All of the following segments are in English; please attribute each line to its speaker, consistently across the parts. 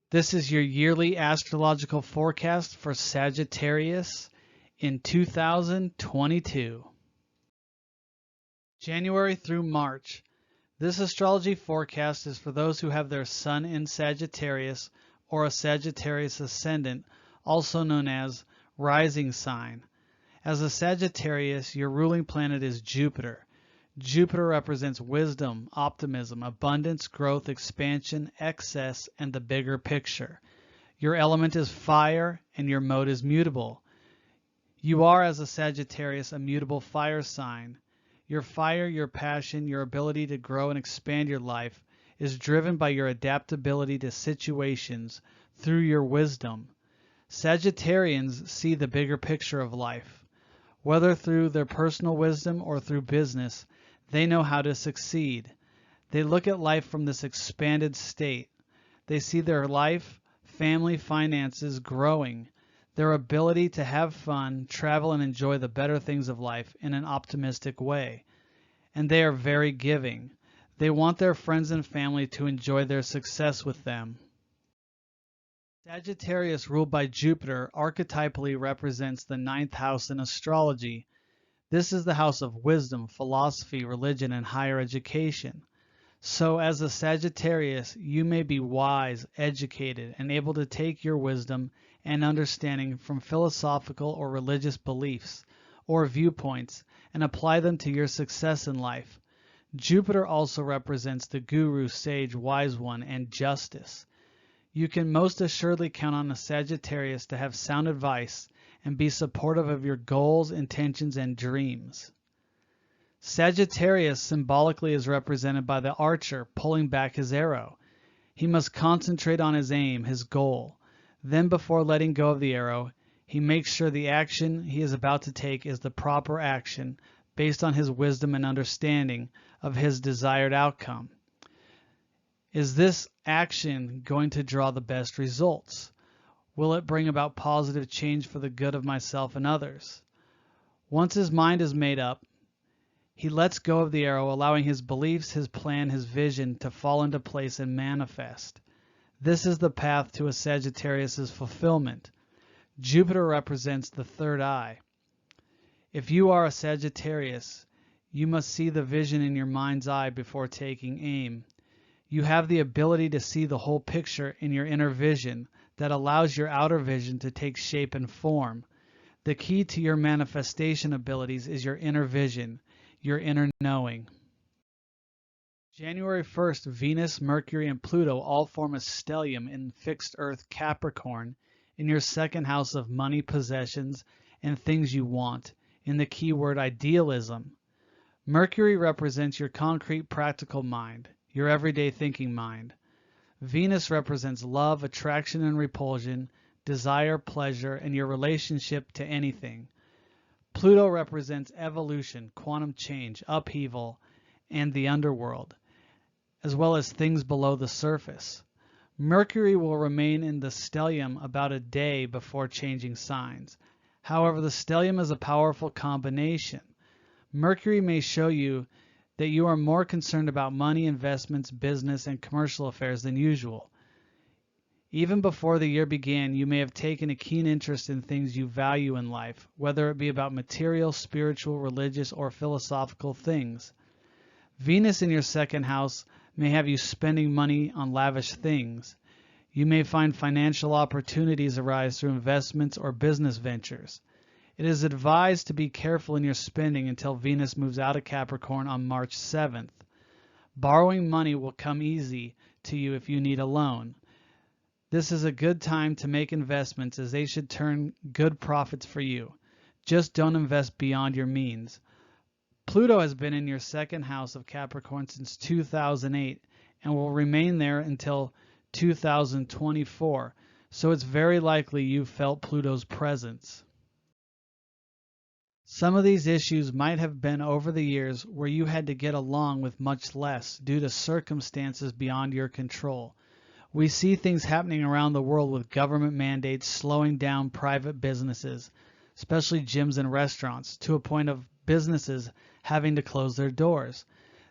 Speaker 1: This is your yearly astrological forecast for Sagittarius in 2022. January through March. This astrology forecast is for those who have their sun in Sagittarius or a Sagittarius Ascendant, also known as rising sign. As a Sagittarius, your ruling planet is Jupiter. Jupiter represents wisdom, optimism, abundance, growth, expansion, excess, and the bigger picture. Your element is fire, and your mode is mutable. You are, as a Sagittarius, a mutable fire sign. Your fire, your passion, your ability to grow and expand your life is driven by your adaptability to situations through your wisdom. Sagittarians see the bigger picture of life. Whether through their personal wisdom or through business, they know how to succeed. They look at life from this expanded state. They see their life, family, finances growing, their ability to have fun, travel, and enjoy the better things of life in an optimistic way. And they are very giving. They want their friends and family to enjoy their success with them. Sagittarius, ruled by Jupiter, archetypally represents the 9th house in astrology. This is the house of wisdom, philosophy, religion, and higher education. So as a Sagittarius, you may be wise, educated, and able to take your wisdom and understanding from philosophical or religious beliefs or viewpoints and apply them to your success in life. Jupiter also represents the guru, sage, wise one, and justice. You can most assuredly count on a Sagittarius to have sound advice and be supportive of your goals, intentions, and dreams. Sagittarius symbolically is represented by the archer pulling back his arrow. He must concentrate on his aim, his goal. Then, before letting go of the arrow, he makes sure the action he is about to take is the proper action based on his wisdom and understanding of his desired outcome. Is this action going to draw the best results? Will it bring about positive change for the good of myself and others? Once his mind is made up, he lets go of the arrow, allowing his beliefs, his plan, his vision to fall into place and manifest. This is the path to a Sagittarius's fulfillment. Jupiter represents the third eye. If you are a Sagittarius, you must see the vision in your mind's eye before taking aim. You have the ability to see the whole picture in your inner vision that allows your outer vision to take shape and form. The key to your manifestation abilities is your inner vision, your inner knowing. January 1st, Venus, Mercury, and Pluto all form a stellium in fixed Earth Capricorn in your second house of money, possessions, and things you want, in the keyword idealism. Mercury represents your concrete, practical mind, your everyday thinking mind. Venus represents love, attraction and repulsion, desire, pleasure, and your relationship to anything. Pluto represents evolution, quantum change, upheaval, and the underworld, as well as things below the surface. Mercury will remain in the stellium about a day before changing signs. However, the stellium is a powerful combination. Mercury may show you that you are more concerned about money, investments, business, and commercial affairs than usual. Even before the year began, you may have taken a keen interest in things you value in life, whether it be about material, spiritual, religious, or philosophical things. Venus in your second house may have you spending money on lavish things. You may find financial opportunities arise through investments or business ventures. It is advised to be careful in your spending until Venus moves out of Capricorn on March 7th. Borrowing money will come easy to you if you need a loan. This is a good time to make investments as they should turn good profits for you. Just don't invest beyond your means. Pluto has been in your second house of Capricorn since 2008 and will remain there until 2024, so it's very likely you've felt Pluto's presence. Some of these issues might have been over the years where you had to get along with much less due to circumstances beyond your control. We see things happening around the world with government mandates slowing down private businesses, especially gyms and restaurants, to a point of businesses having to close their doors.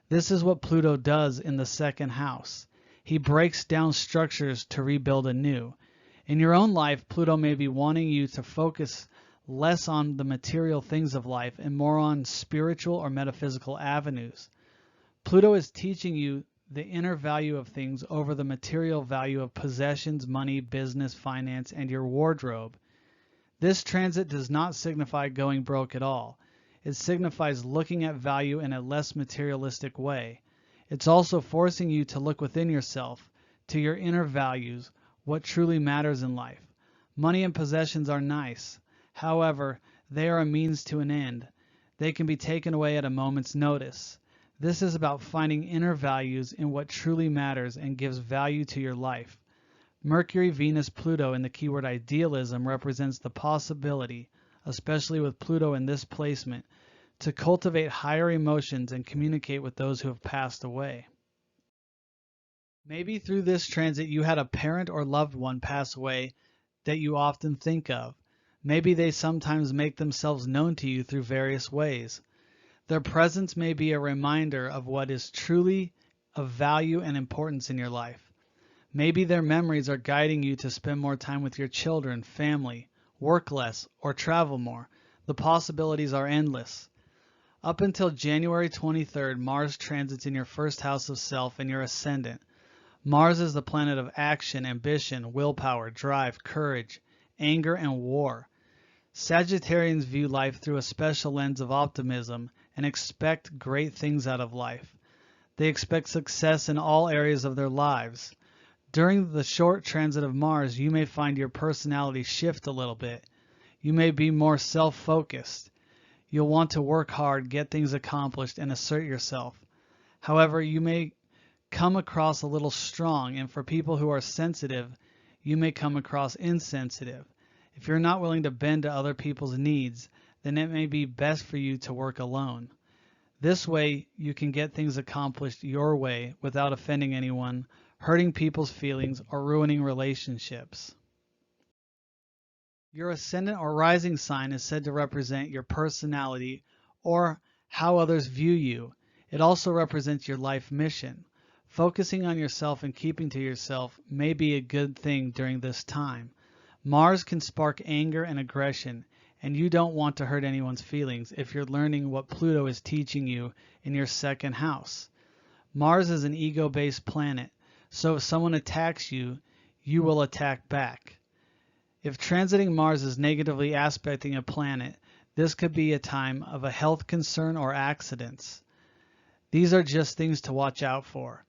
Speaker 1: This is what Pluto does in the second house. He breaks down structures to rebuild anew. In your own life, Pluto may be wanting you to focus less on the material things of life and more on spiritual or metaphysical avenues. Pluto is teaching you the inner value of things over the material value of possessions, money, business, finance, and your wardrobe. This transit does not signify going broke at all. It signifies looking at value in a less materialistic way. It's also forcing you to look within yourself, to your inner values, what truly matters in life. Money and possessions are nice. However, they are a means to an end. They can be taken away at a moment's notice. This is about finding inner values in what truly matters and gives value to your life. Mercury, Venus, Pluto in the keyword idealism represents the possibility, especially with Pluto in this placement, to cultivate higher emotions and communicate with those who have passed away. Maybe through this transit you had a parent or loved one pass away that you often think of. Maybe they sometimes make themselves known to you through various ways. Their presence may be a reminder of what is truly of value and importance in your life. Maybe their memories are guiding you to spend more time with your children, family, work less, or travel more. The possibilities are endless. Up until January 23rd, Mars transits in your first house of self and your ascendant. Mars is the planet of action, ambition, willpower, drive, courage, anger, and war. Sagittarians view life through a special lens of optimism and expect great things out of life. They expect success in all areas of their lives. During the short transit of Mars, you may find your personality shift a little bit. You may be more self-focused. You'll want to work hard, get things accomplished, and assert yourself. However, you may come across a little strong, and for people who are sensitive, you may come across insensitive. If you're not willing to bend to other people's needs, then it may be best for you to work alone. This way, you can get things accomplished your way without offending anyone, hurting people's feelings, or ruining relationships. Your ascendant or rising sign is said to represent your personality or how others view you. It also represents your life mission. Focusing on yourself and keeping to yourself may be a good thing during this time. Mars can spark anger and aggression, and you don't want to hurt anyone's feelings if you're learning what Pluto is teaching you in your second house. Mars is an ego-based planet, so if someone attacks you, you will attack back. If transiting Mars is negatively aspecting a planet, this could be a time of a health concern or accidents. These are just things to watch out for.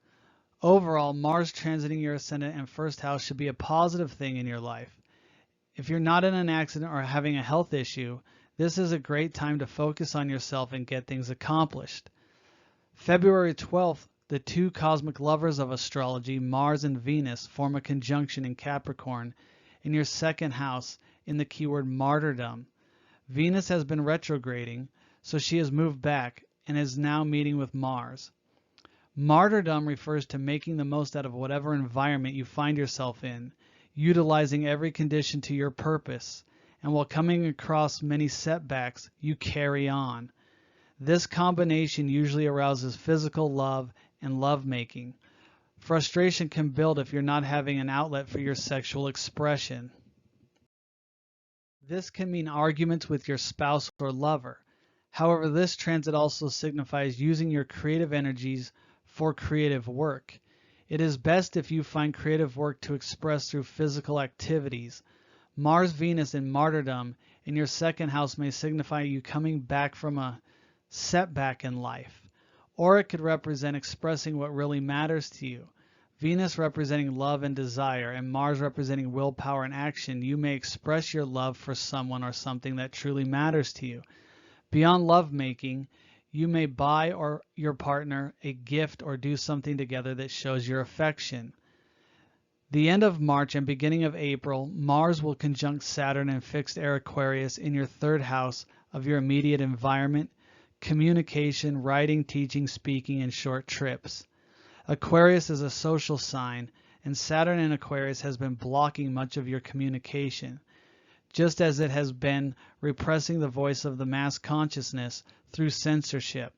Speaker 1: Overall, Mars transiting your ascendant and first house should be a positive thing in your life. If you're not in an accident or having a health issue, this is a great time to focus on yourself and get things accomplished. February 12th, the two cosmic lovers of astrology, Mars and Venus, form a conjunction in Capricorn in your second house in the keyword martyrdom. Venus has been retrograding, so she has moved back and is now meeting with Mars. Martyrdom refers to making the most out of whatever environment you find yourself in, utilizing every condition to your purpose, and while coming across many setbacks, you carry on. This combination usually arouses physical love and lovemaking. Frustration can build if you're not having an outlet for your sexual expression. This can mean arguments with your spouse or lover. However, this transit also signifies using your creative energies for creative work. It is best if you find creative work to express through physical activities. Mars-Venus in martyrdom in your second house may signify you coming back from a setback in life, or it could represent expressing what really matters to you. Venus representing love and desire, and Mars representing willpower and action, you may express your love for someone or something that truly matters to you. Beyond lovemaking, you may buy your partner a gift or do something together that shows your affection. The end of March and beginning of April, Mars will conjunct Saturn in fixed air Aquarius in your third house of your immediate environment, communication, writing, teaching, speaking, and short trips. Aquarius is a social sign, and Saturn in Aquarius has been blocking much of your communication, just as it has been repressing the voice of the mass consciousness through censorship.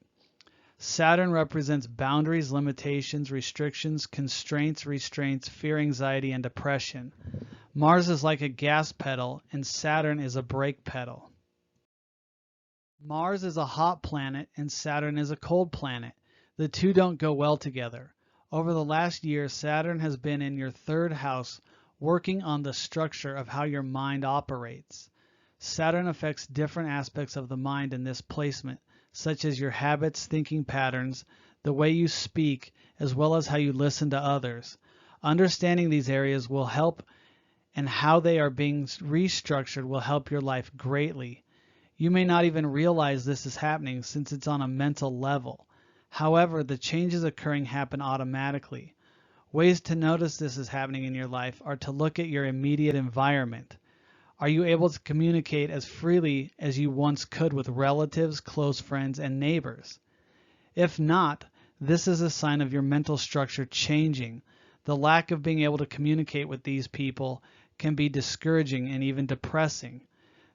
Speaker 1: Saturn represents boundaries, limitations, restrictions, constraints, restraints, fear, anxiety, and depression. Mars is like a gas pedal, and Saturn is a brake pedal. Mars is a hot planet, and Saturn is a cold planet. The two don't go well together. Over the last year, Saturn has been in your third house, working on the structure of how your mind operates. Saturn affects different aspects of the mind in this placement, such as your habits, thinking patterns, the way you speak, as well as how you listen to others. Understanding these areas will help, and how they are being restructured will help your life greatly. You may not even realize this is happening since it's on a mental level. However, the changes occurring happen automatically. Ways to notice this is happening in your life are to look at your immediate environment. Are you able to communicate as freely as you once could with relatives, close friends, and neighbors? If not, this is a sign of your mental structure changing. The lack of being able to communicate with these people can be discouraging and even depressing.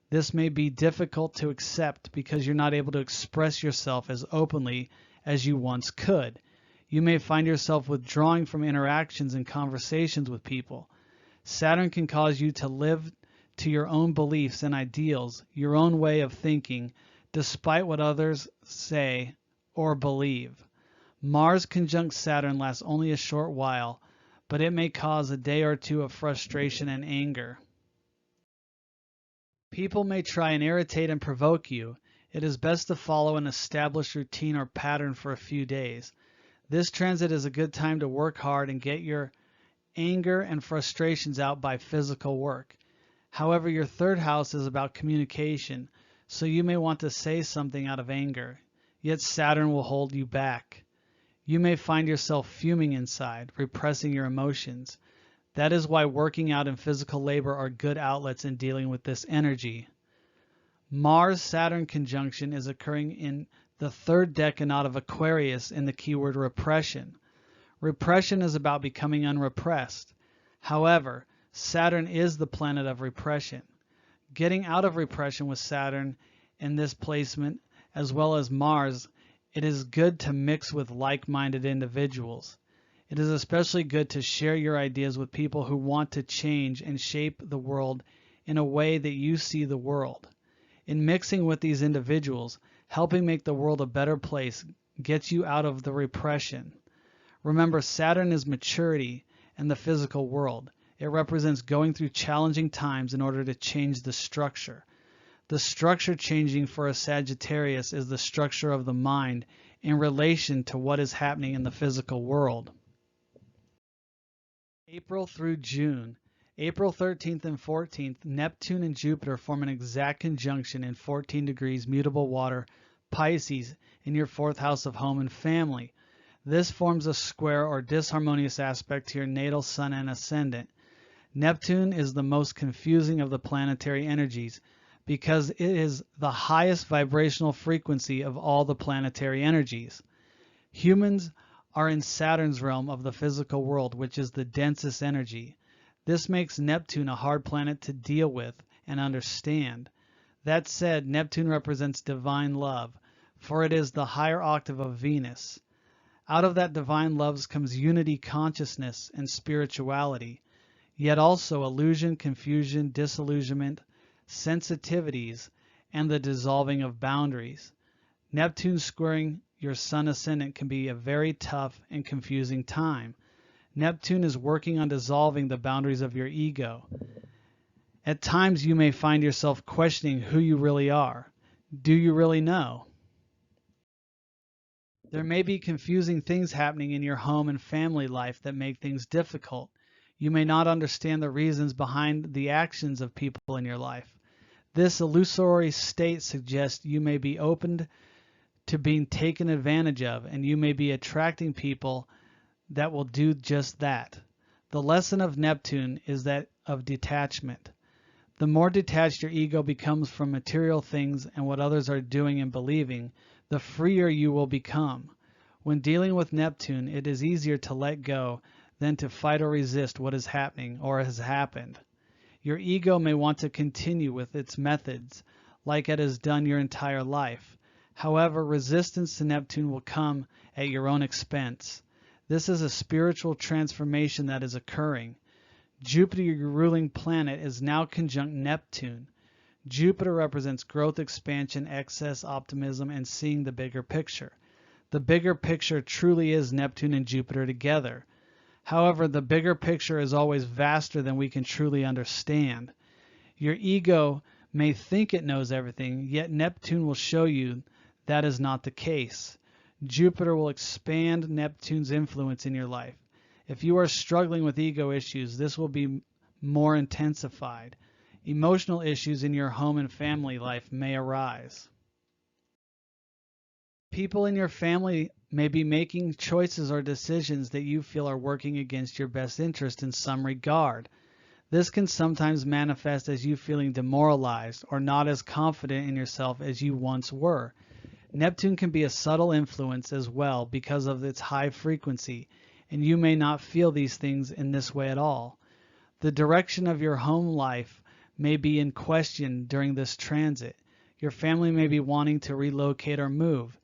Speaker 1: This may be difficult to accept because you're not able to express yourself as openly as you once could. You may find yourself withdrawing from interactions and conversations with people. Saturn can cause you to live to your own beliefs and ideals, your own way of thinking, despite what others say or believe. Mars conjunct Saturn lasts only a short while, but it may cause a day or two of frustration and anger. People may try and irritate and provoke you. It is best to follow an established routine or pattern for a few days. This transit is a good time to work hard and get your anger and frustrations out by physical work. However, your third house is about communication, so you may want to say something out of anger, yet Saturn will hold you back. You may find yourself fuming inside, repressing your emotions. That is why working out and physical labor are good outlets in dealing with this energy. Mars-Saturn conjunction is occurring in the third decanate of Aquarius in the keyword repression. Repression is about becoming unrepressed. However, Saturn is the planet of repression. Getting out of repression with Saturn in this placement, as well as Mars, it is good to mix with like-minded individuals. It is especially good to share your ideas with people who want to change and shape the world in a way that you see the world. In mixing with these individuals, helping make the world a better place gets you out of the repression. Remember, Saturn is maturity and the physical world. It represents going through challenging times in order to change the structure. The structure changing for a Sagittarius is the structure of the mind in relation to what is happening in the physical world. April through June. April 13th and 14th, Neptune and Jupiter form an exact conjunction in 14 degrees mutable water, Pisces, in your fourth house of home and family. This forms a square or disharmonious aspect to your natal sun and ascendant. Neptune is the most confusing of the planetary energies because it is the highest vibrational frequency of all the planetary energies. Humans are in Saturn's realm of the physical world, which is the densest energy. This makes Neptune a hard planet to deal with and understand. That said, Neptune represents divine love, for it is the higher octave of Venus. Out of that divine love comes unity, consciousness, and spirituality, yet also illusion, confusion, disillusionment, sensitivities, and the dissolving of boundaries. Neptune squaring your sun ascendant can be a very tough and confusing time. Neptune is working on dissolving the boundaries of your ego. At times you may find yourself questioning who you really are. Do you really know? There may be confusing things happening in your home and family life that make things difficult. You may not understand the reasons behind the actions of people in your life. This illusory state suggests you may be opened to being taken advantage of, and you may be attracting people that will do just that. The lesson of Neptune is that of detachment. The more detached your ego becomes from material things and what others are doing and believing, the freer you will become. When dealing with Neptune, it is easier to let go than to fight or resist what is happening or has happened. Your ego may want to continue with its methods, like it has done your entire life. However, resistance to Neptune will come at your own expense. This is a spiritual transformation that is occurring. Jupiter, your ruling planet, is now conjunct Neptune. Jupiter represents growth, expansion, excess, optimism, and seeing the bigger picture. The bigger picture truly is Neptune and Jupiter together. However, the bigger picture is always vaster than we can truly understand. Your ego may think it knows everything, yet Neptune will show you that is not the case. Jupiter will expand Neptune's influence in your life. If you are struggling with ego issues, this will be more intensified. Emotional issues in your home and family life may arise. People in your family may be making choices or decisions that you feel are working against your best interest in some regard. This can sometimes manifest as you feeling demoralized or not as confident in yourself as you once were. Neptune can be a subtle influence as well because of its high frequency, and you may not feel these things in this way at all. The direction of your home life may be in question during this transit. Your family may be wanting to relocate or move.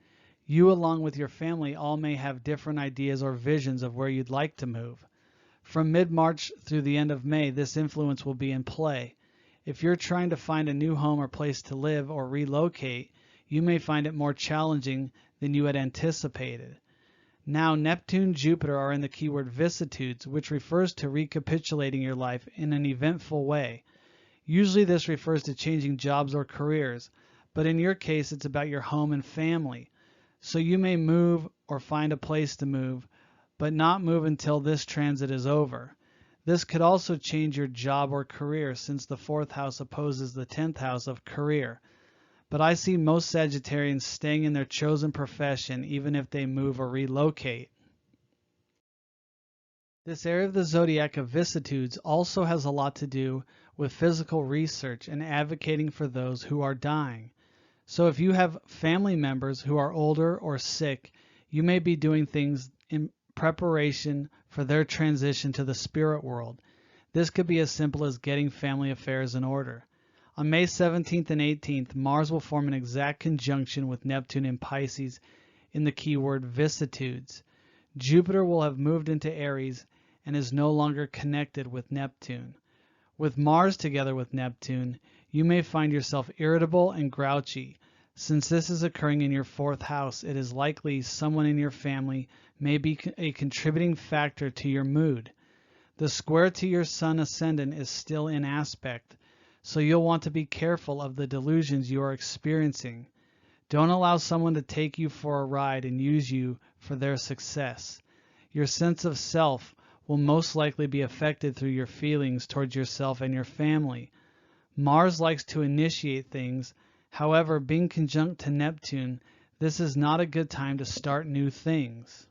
Speaker 1: You, along with your family, all may have different ideas or visions of where you'd like to move. From mid-March through the end of May, this influence will be in play. If you're trying to find a new home or place to live or relocate, you may find it more challenging than you had anticipated. Now, Neptune and Jupiter are in the keyword vicissitudes, which refers to recapitulating your life in an eventful way. Usually this refers to changing jobs or careers, but in your case it's about your home and family. So you may move or find a place to move, but not move until this transit is over. This could also change your job or career since the 4th house opposes the 10th house of career. But I see most Sagittarians staying in their chosen profession even if they move or relocate. This area of the zodiac of vicissitudes also has a lot to do with physical research and advocating for those who are dying. So if you have family members who are older or sick, you may be doing things in preparation for their transition to the spirit world. This could be as simple as getting family affairs in order. On May 17th and 18th, Mars will form an exact conjunction with Neptune in Pisces in the keyword vicissitudes. Jupiter will have moved into Aries and is no longer connected with Neptune. With Mars together with Neptune, you may find yourself irritable and grouchy. Since this is occurring in your 4th house, it is likely someone in your family may be a contributing factor to your mood. The square to your Sun ascendant is still in aspect, so you'll want to be careful of the delusions you are experiencing. Don't allow someone to take you for a ride and use you for their success. Your sense of self will most likely be affected through your feelings towards yourself and your family. Mars likes to initiate things. However, being conjunct to Neptune, this is not a good time to start new things.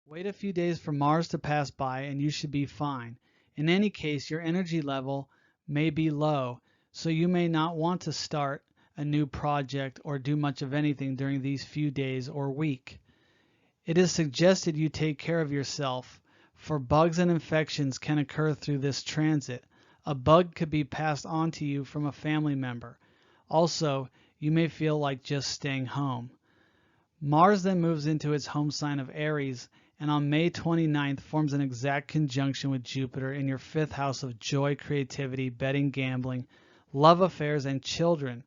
Speaker 1: Wait a few days for Mars to pass by and you should be fine. In any case, your energy level may be low, so you may not want to start a new project or do much of anything during these few days or week. It is suggested you take care of yourself, for bugs and infections can occur through this transit. A bug could be passed on to you from a family member. Also, you may feel like just staying home. Mars then moves into its home sign of Aries, and on May 29th forms an exact conjunction with Jupiter in your 5th house of joy, creativity, betting, gambling, love affairs, and children.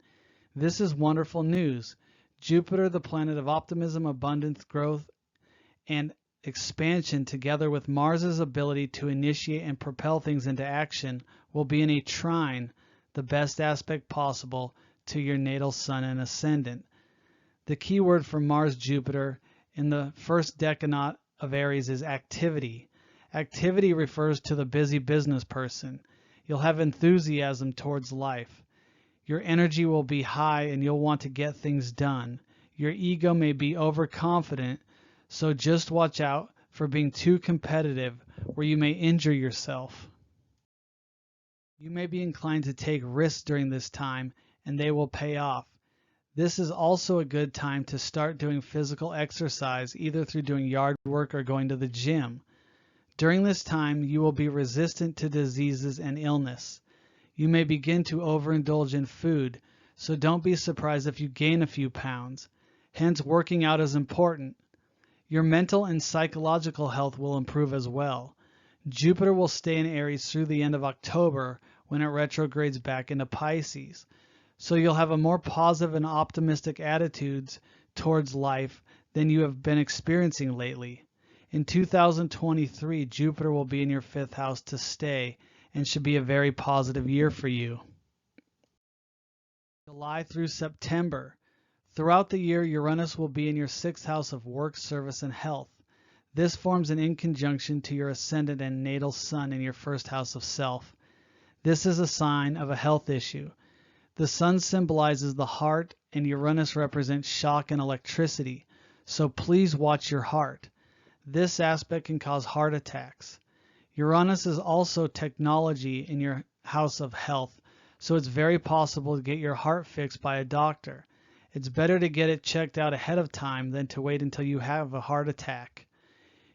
Speaker 1: This is wonderful news. Jupiter, the planet of optimism, abundance, growth, and expansion, together with Mars's ability to initiate and propel things into action, will be in a trine, the best aspect possible, to your natal Sun and Ascendant. The key word for Mars-Jupiter in the first decanate of Aries is activity. Activity refers to the busy business person. You'll have enthusiasm towards life. Your energy will be high and you'll want to get things done. Your ego may be overconfident, so just watch out for being too competitive where you may injure yourself. You may be inclined to take risks during this time and they will pay off. This is also a good time to start doing physical exercise, either through doing yard work or going to the gym. During this time, you will be resistant to diseases and illness. You may begin to overindulge in food, so don't be surprised if you gain a few pounds. Hence, working out is important. Your mental and psychological health will improve as well. Jupiter will stay in Aries through the end of October when it retrogrades back into Pisces. So you'll have a more positive and optimistic attitudes towards life than you have been experiencing lately. In 2023, Jupiter will be in your 5th house to stay and should be a very positive year for you. July through September. Throughout the year, Uranus will be in your 6th house of work, service, and health. This forms an inconjunction to your ascendant and natal sun in your 1st house of self. This is a sign of a health issue. The sun symbolizes the heart and Uranus represents shock and electricity, so please watch your heart. This aspect can cause heart attacks. Uranus is also technology in your house of health, so it's very possible to get your heart fixed by a doctor. It's better to get it checked out ahead of time than to wait until you have a heart attack.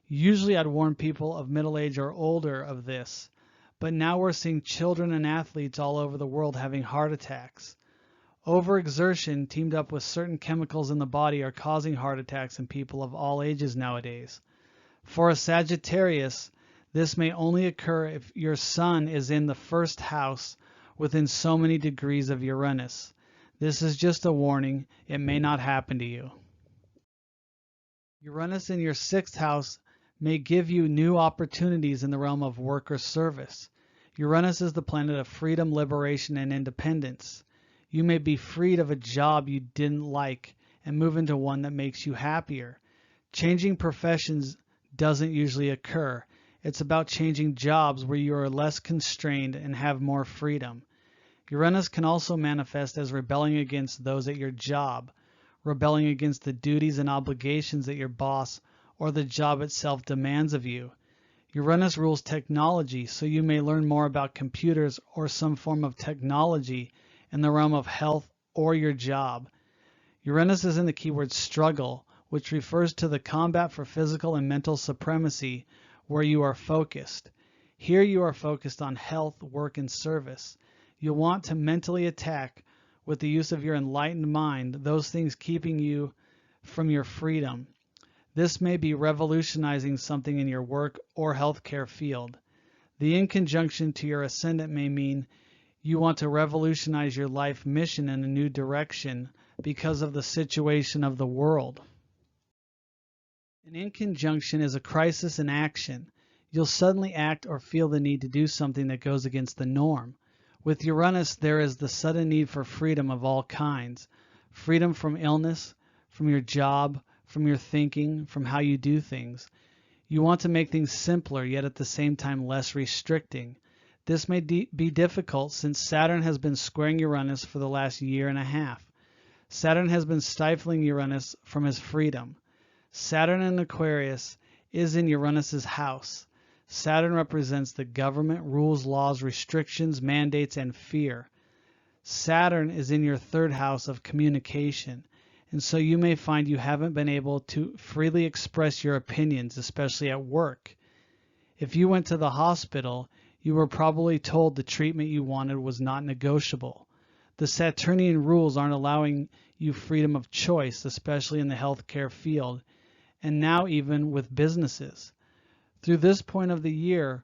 Speaker 1: Usually I'd warn people of middle age or older of this, but now we're seeing children and athletes all over the world having heart attacks. Overexertion teamed up with certain chemicals in the body are causing heart attacks in people of all ages nowadays. For a Sagittarius, this may only occur if your sun is in the 1st house within so many degrees of Uranus. This is just a warning. It may not happen to you. Uranus in your 6th house may give you new opportunities in the realm of work or service. Uranus is the planet of freedom, liberation, and independence. You may be freed of a job you didn't like and move into one that makes you happier. Changing professions doesn't usually occur. It's about changing jobs where you are less constrained and have more freedom. Uranus can also manifest as rebelling against those at your job, rebelling against the duties and obligations that your boss or the job itself demands of you. Uranus rules technology, so you may learn more about computers or some form of technology in the realm of health or your job. Uranus is in the keyword struggle, which refers to the combat for physical and mental supremacy where you are focused. Here you are focused on health, work, and service. You'll want to mentally attack with the use of your enlightened mind those things keeping you from your freedom. This may be revolutionizing something in your work or healthcare field. The inconjunction to your ascendant may mean you want to revolutionize your life mission in a new direction because of the situation of the world. An inconjunction is a crisis in action. You'll suddenly act or feel the need to do something that goes against the norm. With Uranus, there is the sudden need for freedom of all kinds. Freedom from illness, from your job, from your thinking, from how you do things. You want to make things simpler, yet at the same time less restricting. This may be difficult since Saturn has been squaring Uranus for the last year and a half. Saturn has been stifling Uranus from his freedom. Saturn in Aquarius is in Uranus's house. Saturn represents the government, rules, laws, restrictions, mandates, and fear. Saturn is in your 3rd house of communication, and so you may find you haven't been able to freely express your opinions, especially at work. If you went to the hospital, you were probably told the treatment you wanted was not negotiable. The Saturnian rules aren't allowing you freedom of choice, especially in the healthcare field, and now even with businesses. Through this point of the year,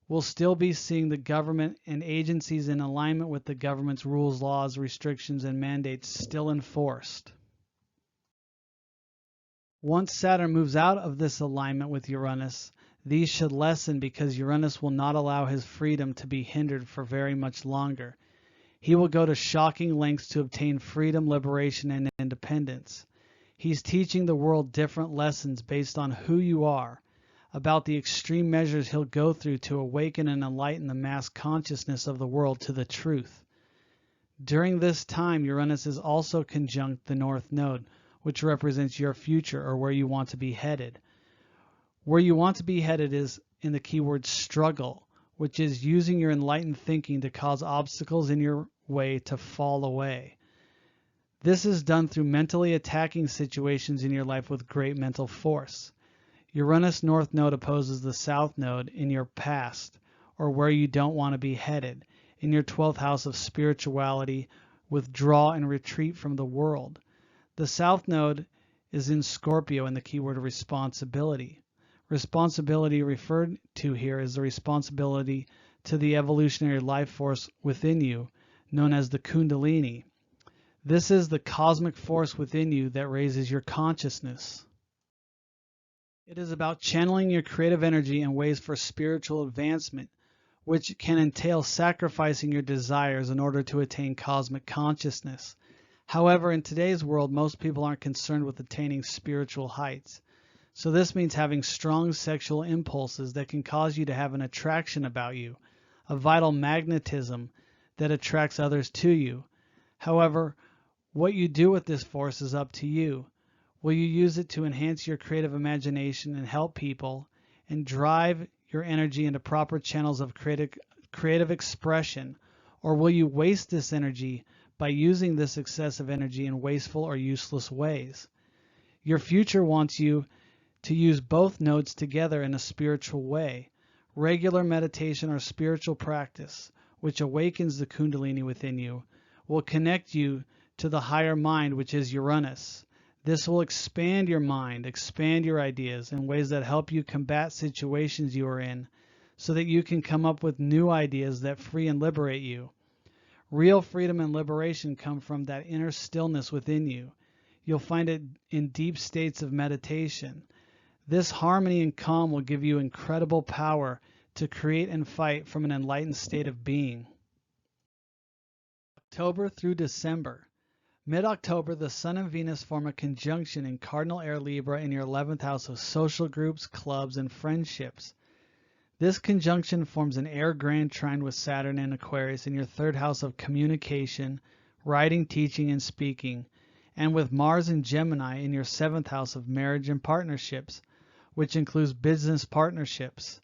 Speaker 1: we'll still be seeing the government and agencies in alignment with the government's rules, laws, restrictions, and mandates still enforced. Once Saturn moves out of this alignment with Uranus, these should lessen because Uranus will not allow his freedom to be hindered for very much longer. He will go to shocking lengths to obtain freedom, liberation, and independence. He's teaching the world different lessons based on who you are, about the extreme measures he'll go through to awaken and enlighten the mass consciousness of the world to the truth. During this time, Uranus is also conjunct the North Node, which represents your future or where you want to be headed. Where you want to be headed is in the keyword struggle, which is using your enlightened thinking to cause obstacles in your way to fall away. This is done through mentally attacking situations in your life with great mental force. Uranus North Node opposes the South Node in your past, or where you don't want to be headed, in your 12th house of spirituality, withdraw and retreat from the world. The South Node is in Scorpio, and the keyword responsibility. Responsibility referred to here is the responsibility to the evolutionary life force within you, known as the Kundalini. This is the cosmic force within you that raises your consciousness. It is about channeling your creative energy in ways for spiritual advancement, which can entail sacrificing your desires in order to attain cosmic consciousness. However, in today's world, most people aren't concerned with attaining spiritual heights. So this means having strong sexual impulses that can cause you to have an attraction about you, a vital magnetism that attracts others to you. However, what you do with this force is up to you. Will you use it to enhance your creative imagination and help people and drive your energy into proper channels of creative expression, or will you waste this energy by using this excessive energy in wasteful or useless ways? Your future wants you to use both nodes together in a spiritual way. Regular meditation or spiritual practice, which awakens the Kundalini within you, will connect you to the higher mind, which is Uranus. This will expand your mind, expand your ideas in ways that help you combat situations you are in, so that you can come up with new ideas that free and liberate you. Real freedom and liberation come from that inner stillness within you. You'll find it in deep states of meditation. This harmony and calm will give you incredible power to create and fight from an enlightened state of being. October through December. Mid-October, the Sun and Venus form a conjunction in Cardinal Air Libra in your 11th house of social groups, clubs, and friendships. This conjunction forms an air grand trine with Saturn in Aquarius in your 3rd house of communication, writing, teaching, and speaking, and with Mars in Gemini in your 7th house of marriage and partnerships, which includes business partnerships.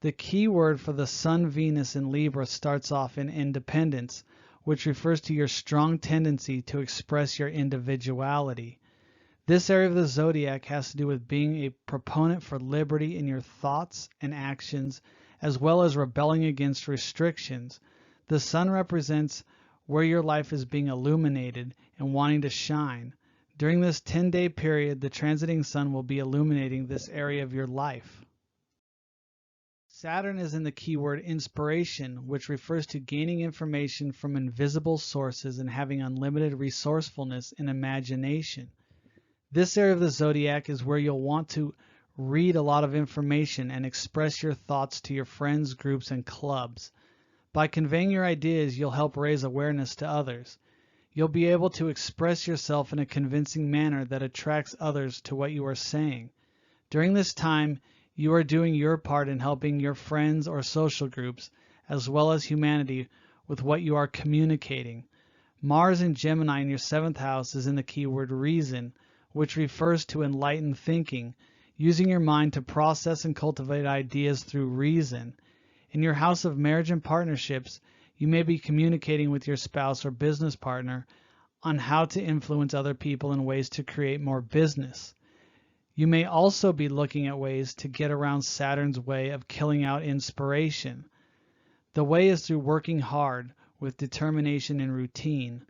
Speaker 1: The key word for the Sun-Venus in Libra starts off in independence, which refers to your strong tendency to express your individuality. This area of the zodiac has to do with being a proponent for liberty in your thoughts and actions, as well as rebelling against restrictions. The Sun represents where your life is being illuminated and wanting to shine. During this 10-day period, the transiting Sun will be illuminating this area of your life. Saturn is in the keyword inspiration, which refers to gaining information from invisible sources and having unlimited resourcefulness and imagination. This area of the zodiac is where you'll want to read a lot of information and express your thoughts to your friends, groups, and clubs. By conveying your ideas, you'll help raise awareness to others. You'll be able to express yourself in a convincing manner that attracts others to what you are saying. During this time, you are doing your part in helping your friends or social groups, as well as humanity, with what you are communicating. Mars in Gemini in your 7th house is in the keyword reason, which refers to enlightened thinking, using your mind to process and cultivate ideas through reason. In your house of marriage and partnerships, you may be communicating with your spouse or business partner on how to influence other people in ways to create more business. You may also be looking at ways to get around Saturn's way of killing out inspiration. The way is through working hard with determination and routine.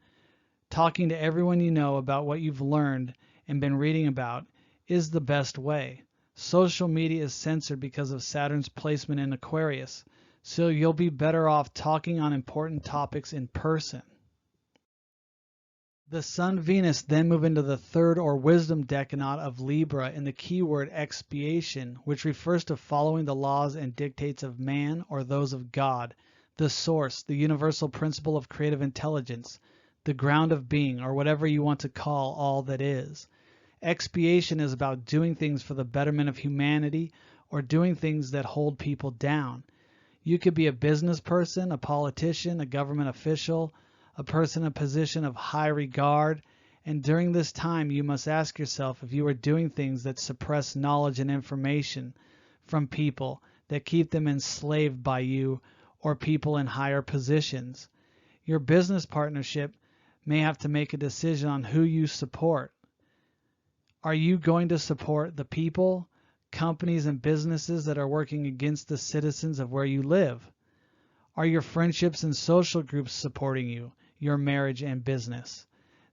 Speaker 1: Talking to everyone you know about what you've learned and been reading about is the best way. Social media is censored because of Saturn's placement in Aquarius, so you'll be better off talking on important topics in person. The Sun-Venus then move into the 3rd or wisdom decanate of Libra in the keyword expiation, which refers to following the laws and dictates of man or those of God, the source, the universal principle of creative intelligence, the ground of being, or whatever you want to call all that is. Expiation is about doing things for the betterment of humanity or doing things that hold people down. You could be a business person, a politician, a government official, a person in a position of high regard, and during this time you must ask yourself if you are doing things that suppress knowledge and information from people, that keep them enslaved by you or people in higher positions. Your business partnership may have to make a decision on who you support. Are you going to support the people, companies, and businesses that are working against the citizens of where you live? Are your friendships and social groups supporting you? your marriage and business.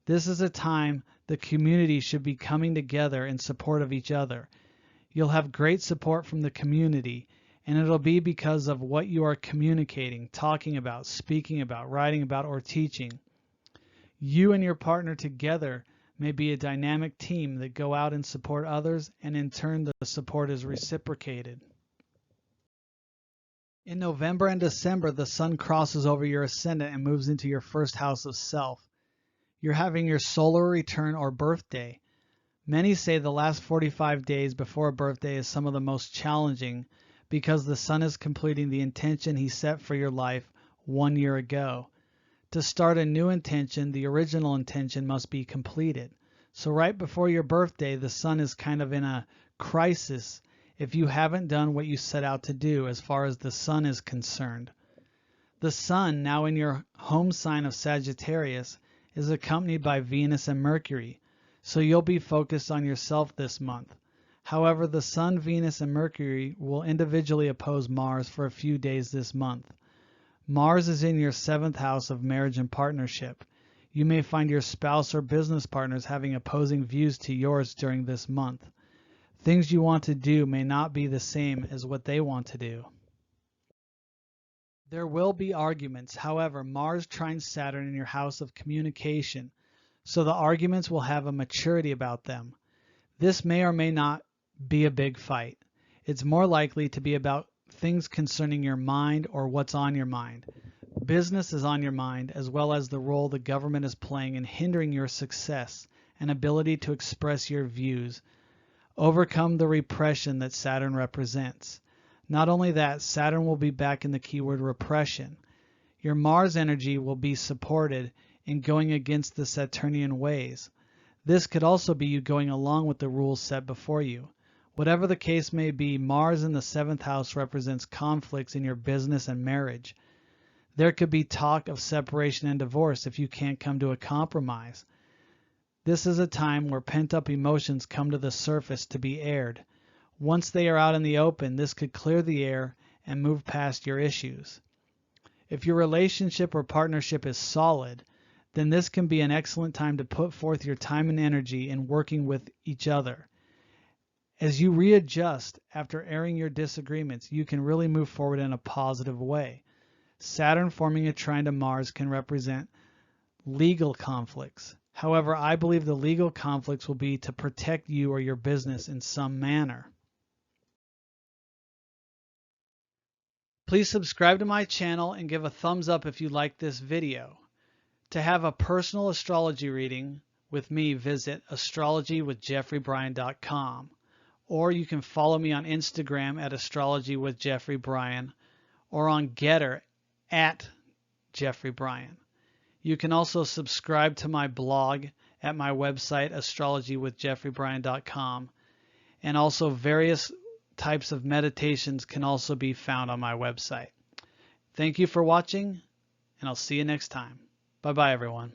Speaker 1: This is a time the community should be coming together in support of each other. You'll have great support from the community, and it'll be because of what you are communicating, talking about, speaking about, writing about, or teaching. You and your partner together may be a dynamic team that go out and support others, and in turn the support is reciprocated. In November and December, the sun crosses over your ascendant and moves into your first house of self. You're having your solar return or birthday. Many say the last 45 days before a birthday is some of the most challenging because the sun is completing the intention he set for your life 1 year ago. To start a new intention, the original intention must be completed. So right before your birthday, the sun is kind of in a crisis if you haven't done what you set out to do as far as the sun is concerned. The sun, now in your home sign of Sagittarius, is accompanied by Venus and Mercury, so you'll be focused on yourself this month. However, the sun, Venus, and Mercury will individually oppose Mars for a few days this month. Mars is in your 7th house of marriage and partnership. You may find your spouse or business partners having opposing views to yours during this month. Things you want to do may not be the same as what they want to do. There will be arguments. However, Mars trines Saturn in your house of communication, so the arguments will have a maturity about them. This may or may not be a big fight. It's more likely to be about things concerning your mind or what's on your mind. Business is on your mind, as well as the role the government is playing in hindering your success and ability to express your views. Overcome the repression that Saturn represents. Not only that, Saturn will be back in the keyword repression. Your Mars energy will be supported in going against the Saturnian ways. This could also be you going along with the rules set before you. Whatever the case may be, Mars in the 7th house represents conflicts in your business and marriage. There could be talk of separation and divorce if you can't come to a compromise. This is a time where pent-up emotions come to the surface to be aired. Once they are out in the open, this could clear the air and move past your issues. If your relationship or partnership is solid, then this can be an excellent time to put forth your time and energy in working with each other. As you readjust after airing your disagreements, you can really move forward in a positive way. Saturn forming a trine to Mars can represent legal conflicts. However, I believe the legal conflicts will be to protect you or your business in some manner. Please subscribe to my channel and give a thumbs up if you like this video. To have a personal astrology reading with me, visit astrologywithjeffreybryan.com. Or you can follow me on Instagram at astrologywithjeffreybryan or on Getter at Jeffrey Bryan. You can also subscribe to my blog at my website astrologywithjeffreybryan.com, and also various types of meditations can also be found on my website. Thank you for watching, and I'll see you next time. Bye-bye, everyone.